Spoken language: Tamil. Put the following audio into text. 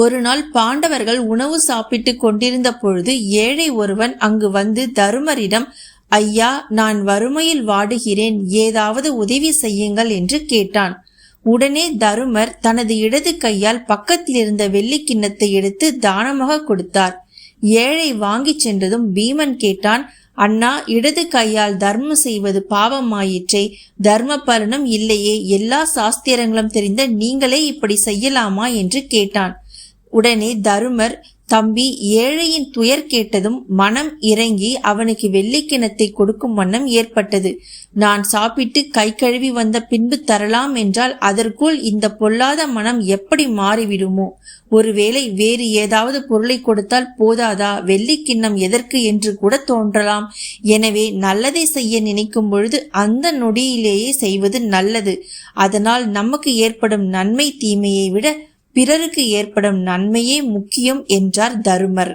ஒரு நாள் பாண்டவர்கள் உணவு சாப்பிட்டு கொண்டிருந்த பொழுது ஏழை ஒருவன் அங்கு வந்து தருமரிடம், ஐயா, நான் வறுமையில் வாடுகிறேன், ஏதாவது உதவி செய்யுங்கள் என்று கேட்டான். உடனே தருமர் தனது இடது கையால் பக்கத்தில் இருந்த வெள்ளி கிண்ணத்தை எடுத்து தானமாக கொடுத்தார். ஏழை வாங்கி சென்றதும் பீமன் கேட்டான், அண்ணா, இடது கையால் தர்மம் செய்வது பாவமாயிற்றே, தர்ம பலனும் இல்லையே, எல்லா சாஸ்திரங்களும் தெரிந்த நீங்களே இப்படி செய்யலாமா என்று கேட்டான். உடனே தருமர், தம்பி, ஏழையின் துயர் கேட்டதும் மனம் இறங்கி அவனுக்கு வெள்ளிக்கிணத்தை கொடுக்கும் வண்ணம் ஏற்பட்டது. நான் சாப்பிட்டு கை கழுவி வந்த பின்பு தரலாம் என்றால் அதற்குள் இந்த பொல்லாத மனம் எப்படி மாறிவிடுமோ? ஒருவேளை வேறு ஏதாவது பொருளை கொடுத்தால் போதாதா? வெள்ளிக்கிண்ணம் எதற்கு என்று கூட தோன்றலாம். எனவே நல்லதை செய்ய நினைக்கும் பொழுது அந்த நொடியிலேயே செய்வது நல்லது. அதனால் நமக்கு ஏற்படும் நன்மை தீமையை விட பிறருக்கு ஏற்படும் நன்மையே முக்கியம் என்றார் தருமர்.